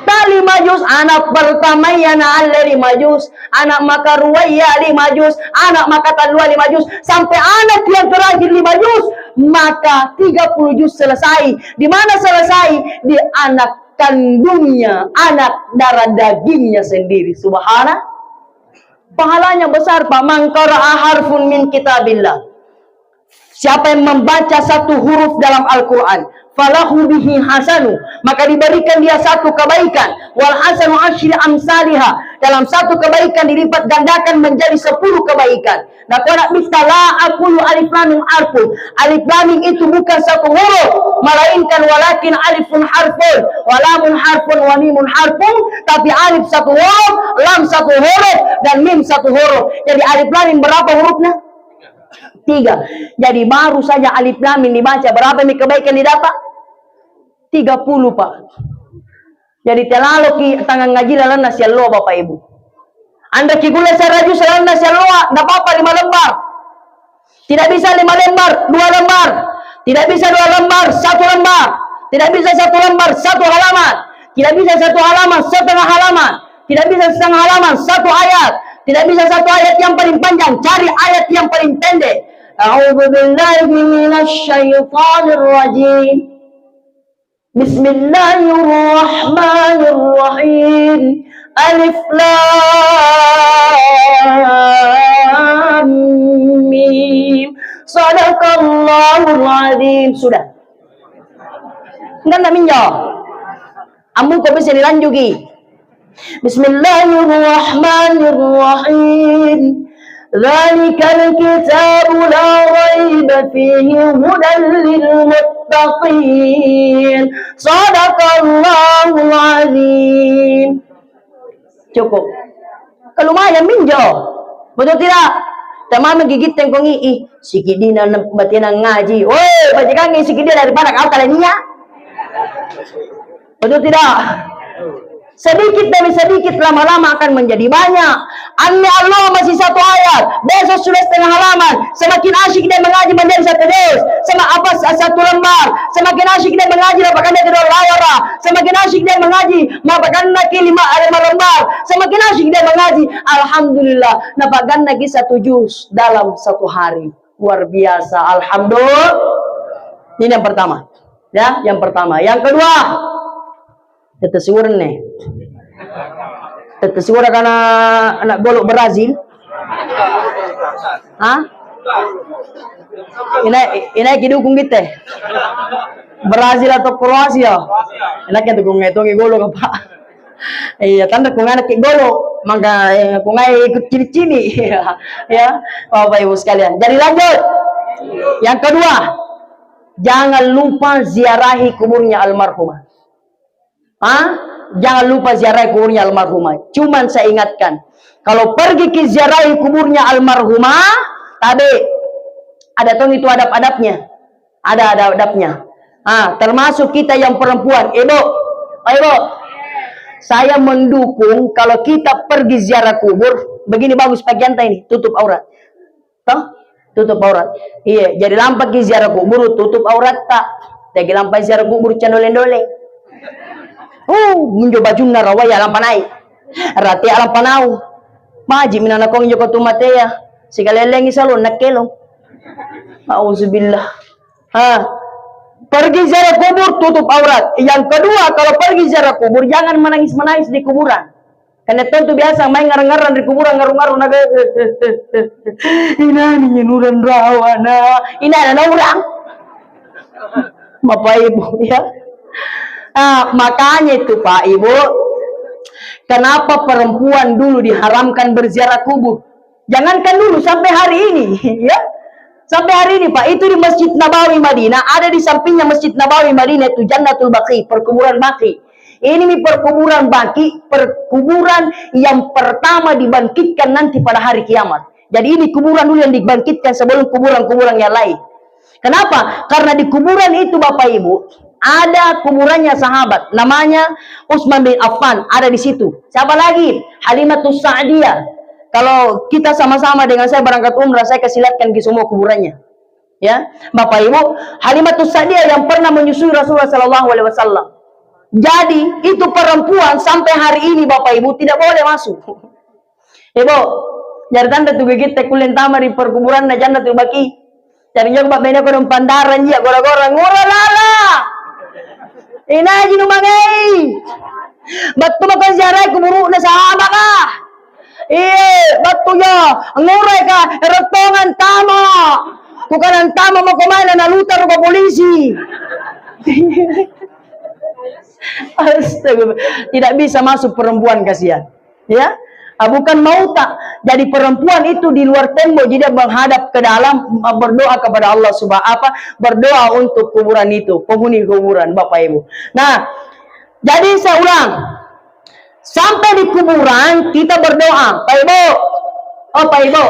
Tak 5 juz. Anak pertama ya na'ala 5 juz. Anak maka ruwaya 5 juz. Anak maka talua 5 juz. Sampai anak yang terakhir 5 juz. Maka 30 juz selesai. Di mana selesai? Di anak kandungnya, anak darah dagingnya sendiri. Subhanallah. Pahalanya besar Pak. Man qara'a harfun min kitabillah. Siapa yang membaca satu huruf dalam Al-Quran, falahu bihi hasanu, maka diberikan dia satu kebaikan. Wal hasanu asyri amsalihah, dalam satu kebaikan dilipat gandakan menjadi 10 kebaikan. Nah, kalau misalnya aqulu alif lam mim harfun. Alif lam mim itu bukan satu huruf, melainkan walakin alifun harfun, wa lamun harfun, wa mimun harfun. Tapi alif satu huruf, lam satu huruf, dan mim satu huruf. Jadi alif lam mim berapa hurufnya? 3. Jadi baru saja alif lam mim dibaca, berapa nih kebaikan didapat? 30, Pak. Jadi terlalu ki tangan ngaji dalam nasi Allah, Bapak Ibu. Anda ki gula seraju dalam nasi Allah, enggak apa-apa 5 lembar. Tidak bisa 5 lembar, 2 lembar. Tidak bisa 2 lembar, 1 lembar. Tidak bisa 1 lembar, 1 halaman. Tidak bisa 1 halaman, setengah halaman. Tidak bisa setengah halaman, 1 ayat. Tidak bisa 1 ayat yang paling panjang, cari ayat yang paling pendek. A'udzu billahi minasy syaithanir rajim. Bismillahirrahmanirrahim. Alif lam mim. Shadaqallahul azim. Sudah. Enggak minjau. Amu kok bisa dilanjuti. Bismillahirrahmanirrahim. Dzalikal kitabu la raiba fihi hudan lil muttaqin. Shadaqallahul azim. Cukup. Lumayan minjau. Betul tidak? Tamam gigit tengkong ii. Sikit dina batina ngaji. Woi, baca kangen sikit dia daripada kau talenia. Betul tidak? Sedikit demi sedikit lama-lama akan menjadi banyak. Anni Allah masih 1 ayat, besok sudah setengah halaman. Semakin asyik dia mengaji menjadi 1 juz, sama apa 1 lembar. Semakin asyik dia mengaji dapatkan dia 2 layar. Semakin asyik dia mengaji dapatkan lagi 5 lembar. Semakin asyik dia mengaji, alhamdulillah dapatkan lagi 1 juz dalam 1 hari. Luar biasa, alhamdulillah. Ini yang pertama. Ya, yang pertama. Yang kedua, tetesiuran nih. Tetesiuran karena anak golok Brazil. Hah? Ini kidukung kita. Brazil atau Kroasia? Enaknya tuh kung itu golok apa? Iya, tanda kung anak golok, maka kung ikut ciri-ciri. Ya, Bapak Ibu sekalian. Jadi lanjut. Yang kedua, jangan lupa ziarahi kuburnya almarhumah. Jangan lupa ziarahi kuburnya almarhumah. Cuman saya ingatkan, kalau pergi ke ziarahi kuburnya almarhumah, tapi ada itu adab-adabnya. Ada adab-adabnya. Termasuk kita yang perempuan. Ibu, saya mendukung kalau kita pergi ziarah kubur, begini bagus pakaian ini, tutup aurat. Toh? Tutup aurat. Iya, jadi lampak ke ziarah kubur tutup aurat tak. Jadi lampak ziarah kubur candoleng-doleng. Mencoba baju narawaya lampanai. Rati alam panau. Maji minana kong joko tumateya. Sikaleleng isalo nakelo. Auzubillah. Pergi ziarah kubur tutup aurat. Yang kedua, kalau pergi ziarah kubur jangan menangis-menangis di kuburan. Karena tentu biasa main ngarang-ngarang di kuburan, ngarung-ngarung naga. Ini nuran rawana. Ini ada orang. Bapak Ibu ya. Makanya itu Pak Ibu, kenapa perempuan dulu diharamkan berziarah kubur? Jangankan dulu, sampai hari ini ya. Sampai hari ini Pak, itu di Masjid Nabawi Madinah, ada di sampingnya Masjid Nabawi Madinah itu Jannatul Baqi, perkuburan Baqi. Ini perkuburan Baqi, perkuburan yang pertama dibangkitkan nanti pada hari kiamat. Jadi ini kuburan dulu yang dibangkitkan sebelum kuburan-kuburan yang lain. Kenapa? Karena di kuburan itu Bapak Ibu, ada kuburannya sahabat, namanya Utsman bin Affan, ada di situ. Siapa lagi? Halimatus Sa'diyah. Kalau kita sama-sama dengan saya berangkat umrah, saya kasih lihatkan ke semua kuburannya. Ya, Bapak Ibu, Halimatus Sa'diyah yang pernah menyusui Rasulullah Sallallahu Alaihi Wasallam. Jadi itu perempuan sampai hari ini Bapak Ibu tidak boleh masuk. Ibu, jadi tanda tuh kita kulen tamar di perkuburan na Jannatul Baqi. Jadi yang Bapak ini aku pandaran dia gora-gora nguralala. Ina jinu mangai. Batu makan ziarah kuburu na sahabat kah? Batu ya ngurai ka erotongan tama. Bukan tama mau kemana nalutar ke polisi. Astaga, tidak bisa masuk perempuan kasihan. Ya, Bukan mauta. Jadi perempuan itu di luar tembok, jadi dia menghadap ke dalam, berdoa kepada Allah berdoa untuk kuburan itu, penghuni kuburan, Bapak Ibu. Nah, jadi saya ulang, sampai di kuburan kita berdoa, Pak Ibu. Oh Pak Ibu,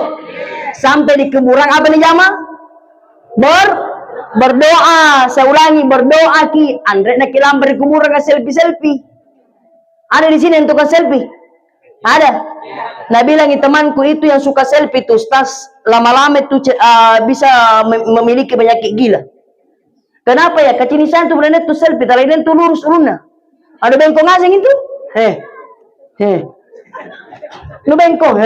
sampai di kuburan apa nih jamaah? Berdoa. Saya ulangi, berdoa ki. Andre nak lambar di kuburan ke selfie. Ada di sini yang tukang selfie? Ada. Nah bilang temanku itu yang suka selfie tuh, Ustaz, lama-lama itu bisa memiliki penyakit gila. Kenapa ya? Kecinisan tuh berani tuh selfie, talain tuh lurus uruna. Ada bengkong asing itu? Lu bengkong,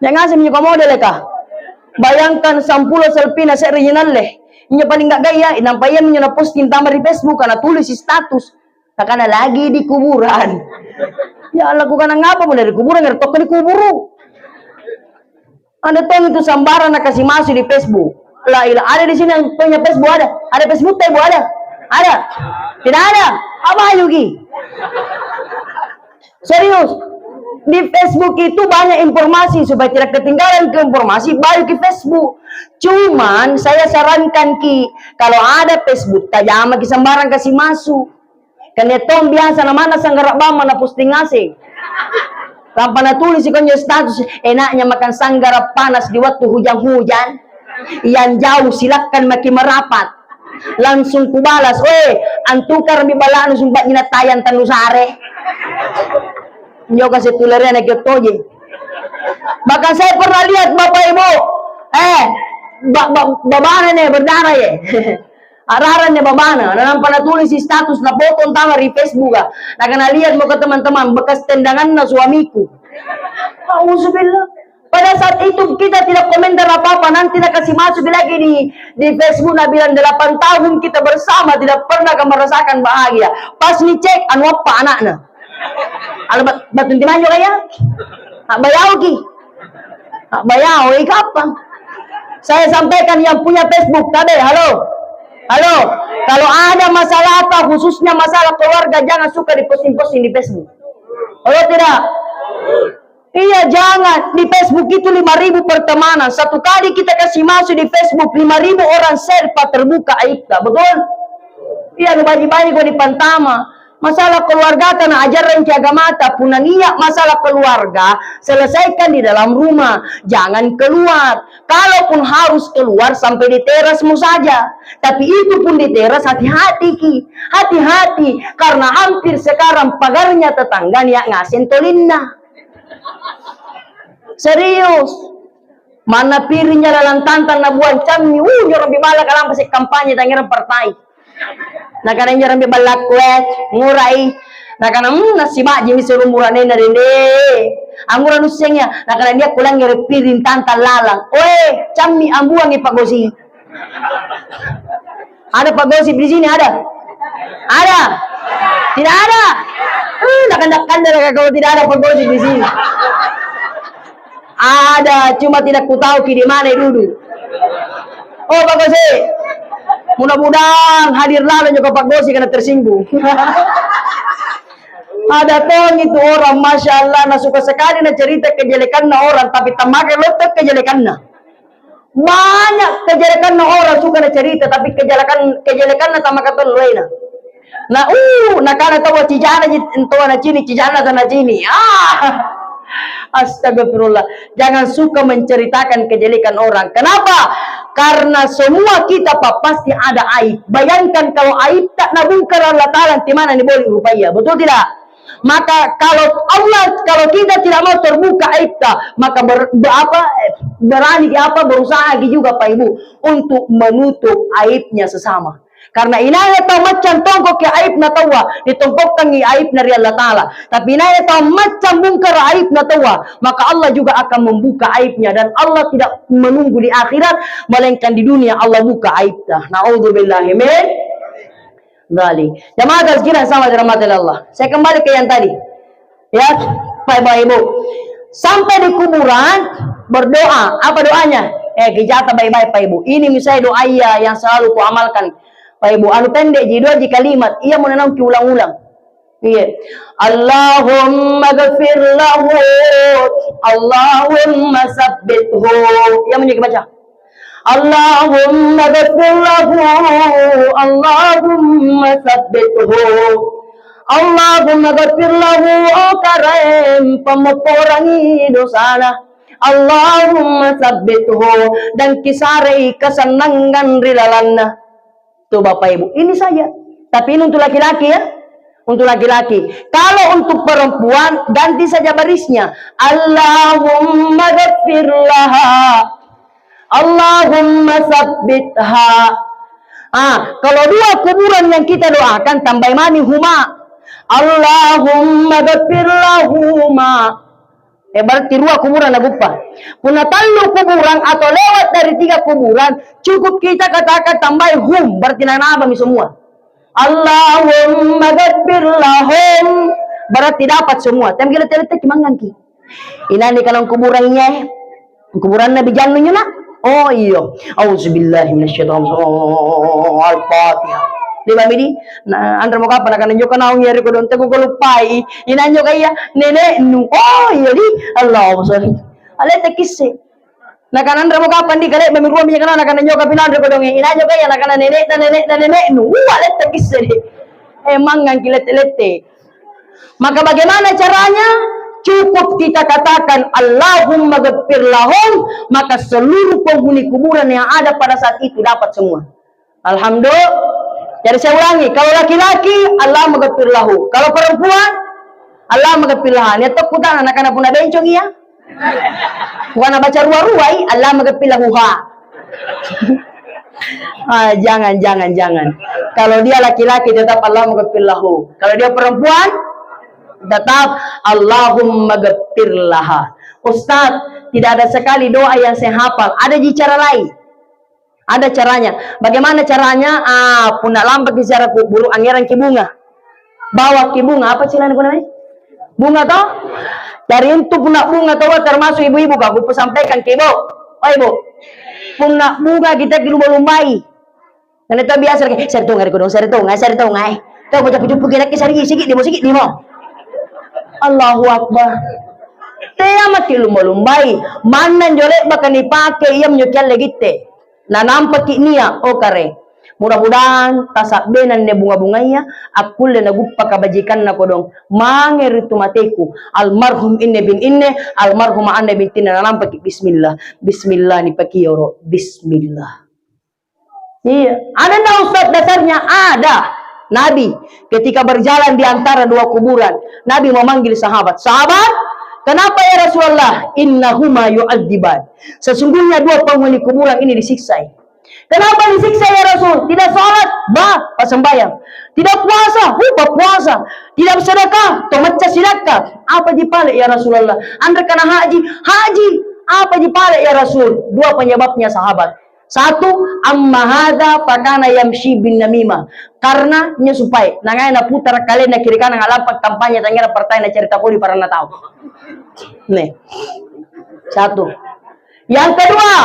yang asing punya model kah? Bayangkan 10 selfie nasi original leh. Ini paling gak gaya, nampaknya menyana posting tambah di Facebook karena tulis di status. Karena lagi di kuburan. Ya Allah, lakukan ngapa mau dari kuburan, ngertok di kuburu. Anda tahu itu sambaran nak kasih masuk di Facebook. Lah ilah, ada di sini yang punya Facebook ada. Ada Facebook teh ada. Ada? Tidak ada. Apa Yugi? Serius. Di Facebook itu banyak informasi supaya tidak ketinggalan ke informasi, baik ke Facebook. Cuman saya sarankan ki, kalau ada Facebook, tak jangan sembarang kasih masuk. Karena tong biasa namanya sanggarap bama na posting asing. Tanpa na tulis ikannya status, enaknya makan sanggarap panas di waktu hujan-hujan. Yang jauh silakan makin merapat. Langsung kubalas, antukar bibalaan sumbat nyinatayan tanusare. Nyo kasih tulernya nak ketoje. Bahkan saya pernah lihat Bapak Ibu, babana nih berdarah ya. Araran nih babana, nampak na tulis di status na foto tama di Facebook ah. Nak kena lihat mau ke teman-teman bekas tendangan na suamiku. Auzubillah. Pada saat itu kita tidak komentar apa-apa, nanti nak kasih masuk lagi di Facebook na bilang 8 tahun kita bersama tidak pernah merasakan bahagia. Pas nih cek anu apa anaknya. Alabat batun timanyo kaya? Bayau ki. Bayau kapan? Saya sampaikan yang punya Facebook tadi, halo. Kalau ada masalah apa, khususnya masalah keluarga, jangan suka diposting-posting di Facebook. Halo tidak? Iya, jangan. Di Facebook itu 5.000 pertemanan. Satu kali kita kasih masuk di Facebook, 5.000 orang share, terbuka aibta. Betul? Iya, lu bagi-bagi kok di pantama. Masalah keluarga karena ajaran agama punan iya masalah keluarga selesaikan di dalam rumah, jangan keluar. Kalaupun harus keluar sampai di terasmu saja, tapi itu pun di teras hati-hati ki, hati-hati karena hampir sekarang pagarnya tetangganya ngasen tolinna. Serius, mana piringnya dalam tantan nabuan cami, nyorong bimala kalang pasik kampanye tangiran partai. Nah karena nyaran balak kuat ngurai, nah karena nasiba jimi suruh murane na dende, angguran usengnya, nah karena dia kulang nyari piring tantan lalang, cami ambuang Pak Gosi, ada Pak Gosi di sini ada, tidak ada, nak kandang kalau tidak ada Pak Gosi di sini, ada cuma tidak ku tahu di mana dulu, oh Pak Gosi. Mudah-mudahan hadir lalu juga Pak Gosi karena tersinggung. Ada tong itu orang, Masya Allah, nah suka sekali na cerita kejelekan na orang, tapi tamakan lotek kejelekan na. Banyak kejelekan na orang suka na cerita, tapi kejelekan na tamakan ton loena. Nah karena tahu cijana entoa na cini, cijana na cini. Astagfirullah. Jangan suka menceritakan kejelekan orang. Kenapa? Karena semua kita pasti ada aib. Bayangkan kalau aib tak nabungkar Allah Ta'ala, di mana boleh rupanya. Betul tidak? Maka kalau kita tidak mau terbuka aib tak, maka berani berusaha juga Pak Ibu untuk menutup aibnya sesama. Karena inaya tahu macam tongkok ke aib na tawa, ditongkokkan ni aib na Allah Ta'ala. Tapi inaya tahu macam bungkar aib na tawa, maka Allah juga akan membuka aibnya. Dan Allah tidak menunggu di akhirat, melainkan di dunia Allah buka aibnya. Na'udzubillahi min dzalik. Jamaah sekalian sama dirahmati Allah. Saya kembali ke yang tadi. Ya, Pak Ibu. Sampai di kuburan berdoa. Apa doanya? Kijata baik-baik Pak Ibu. Ini misalnya doa yang selalu ku amalkan. Pak Ibu, anu pendek jadi 2 kalimat, ia menanam ulang-ulang. Iya. Allahumma ghafir lahu, Allahumma sabbithu. Yang menjadi baca. Allahumma ghafir lahu, Allahumma sabbithu. Allahumma ghafir lahu, oh karim pemoporangi dosana. Allahumma sabbithu, dan kisari kesenangan rilalanna. Tuh Bapak Ibu, ini saja. Tapi ini untuk laki-laki ya. Untuk laki-laki. Kalau untuk perempuan, ganti saja barisnya. Allahumma ghafir laha, Allahumma sabbitha. Kalau dua kuburan yang kita doakan, tambah mani huma. Allahumma ghafir lahuma. Berarti dua kuburan naguppa. Puna talu kuburan atau lewat dari 3 kuburan, cukup kita katakan tambah hum, berarti nanabami semua. Allahumma ghafir lahum, berarti dapat semua. Tapi kita teletek manganki. Inani kalau kuburannya, kuburan Nabi Jannunya nak. Oh iya. Auzubillahi minasyaitonir rajim. Al-Fatihah. Di bami nah andra mo kapan akan nyo kanaong yari ko don te ko lupai inanyo kaya nenek nu oh iya di Allah sorry ale te kisse na kan andra mo kapan di kale bami ruwa minya kana akan nyo kapinan ko dong inanyo kaya na kana nenek dan nenek nu ale te kisse di emang ngang kilete-lete. Maka bagaimana caranya? Cukup kita katakan Allahumma ghafir lahum, maka seluruh penghuni kuburan yang ada pada saat itu dapat semua. Alhamdulillah. Jadi saya ulangi, kalau laki-laki Allah maghfir lahu, kalau perempuan Allah maghfir laha. Nya takutan anak-anak pun bencong iya. Bukan baca ruai Allah maghfir lahu ha. Jangan. Kalau dia laki-laki tetap Allah maghfir lahu. Kalau dia perempuan tetap Allahumma ghafir laha. Ustaz, tidak ada sekali doa yang saya hafal. Ada di cara lain. Ada caranya. Bagaimana caranya? Pundak lambat bicara buru anggaran ki bunga. Bawa ki bunga. Apa sih namanya? Bunga toh? Dari itu pundak bunga toh termasuk ibu-ibu. Aku sampaikan ke ibu. Oh ibu. Pundak bunga kita ki lumba-lumbai. Dan itu biasa. Sertung hari kodong. Sertung. Tuh baca pucuk-pucuk kita sikit di mo. Allahu Akbar. Taya mati lumba-lumbai. Mana jolek bakal dipakai. Ia menyukian lagi teh. Nah nampak niya oh kare mudah-mudahan tasak benan ne bunga-bunganya aku le naguppa kabajikan na kodong mangeritu mateku almarhum inne bin inne almarhum anne bin tinna nampak bismillah ni pakiyoro bismillah. Iya ada enggak Ustaz dasarnya? Ada. Nabi ketika berjalan di antara 2 kuburan, Nabi memanggil sahabat, kenapa ya Rasulullah? Innahuma yu'adziban. Sesungguhnya 2 penghuni kuburan ini disiksa. Kenapa disiksa ya Rasul? Tidak sholat, pas sembahyang. Tidak puasa, puasa. Tidak bersedekah, tomaca sedekah. Apa dipalik ya Rasulullah? Anda kena haji, apa dipalik ya Rasul? 2 penyebabnya sahabat. 1, amma hadza fakana yamshi bin namimah. Karena nya supaya nangai na putar kalian na kiri kanan ngalapak tampanya tangira partai na cerita kuli para na tahu. Nih. 1. Yang kedua,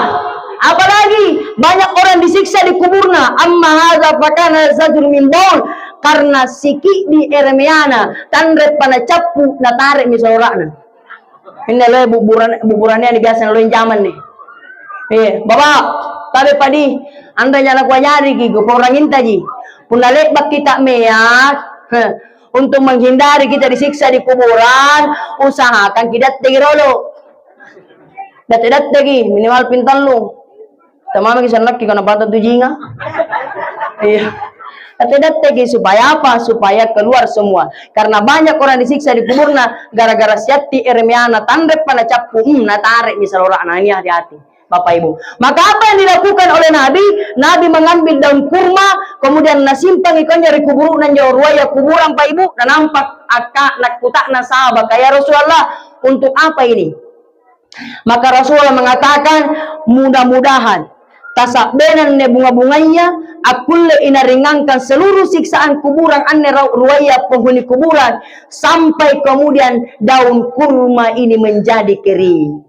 apalagi banyak orang disiksa di kuburna. Amma hadza fakana zajur min baul, karena siki di eremiana tandret pana capu na tarik misalorana. Ini lo buburannya digasan lo zaman nih. Bapak, tapi padi anda nyala kwa nyari gigo orang intaji. Punalek bak kita meyak untuk menghindari kita disiksa di kuburan, usahakan kita tigirolo. Dat lagi minimal pintan lu. Tamam kisah laki kana bata tujinga. Iya. Dat lagi supaya apa? Supaya keluar semua. Karena banyak orang disiksa di kuburna gara-gara siati eremiana tandrep pada capu na tarik misal orang ini hati-hati. Bapak Ibu, maka apa yang dilakukan oleh Nabi? Nabi mengambil daun kurma, kemudian nasimpang ikannya dari kuburan jauh ruaya kuburan Pak Ibu, dan nampak akak nakutak nasabah kayak Rasulullah. Untuk apa ini? Maka Rasulullah mengatakan mudah-mudahan tasak benan ne bunga-bunganya akulle ina ringankan seluruh siksaan kuburan anne ruaya penghuni kuburan sampai kemudian daun kurma ini menjadi kering.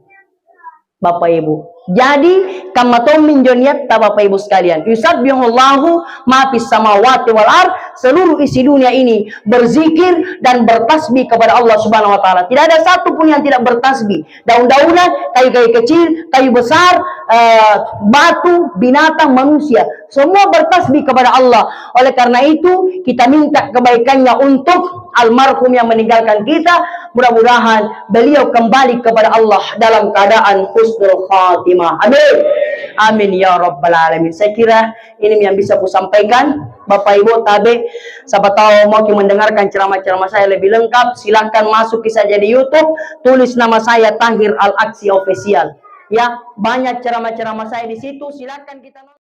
Bapak Ibu. Jadi kamatom minjoniat ta Bapak Ibu sekalian. Yusabbihullahu ma fis samawati wal ard, seluruh isi dunia ini berzikir dan bertasbih kepada Allah Subhanahu wa taala. Tidak ada satu pun yang tidak bertasbih. Daun-daunan, kayu-kayu kecil, kayu besar, batu, binatang, manusia, semua bertasbih kepada Allah. Oleh karena itu, kita minta kebaikannya untuk almarhum yang meninggalkan kita. Mudah-mudahan beliau kembali kepada Allah dalam keadaan husnul khatimah. Amin. Amin ya rabbal alamin. Saya kira ini yang bisa aku sampaikan. Bapak Ibu tabe, siapa tahu mau mendengarkan ceramah-ceramah saya lebih lengkap, silahkan masuk saja di YouTube, tulis nama saya Tahir Al Aksi Official. Ya, banyak ceramah-ceramah saya di situ, silahkan kita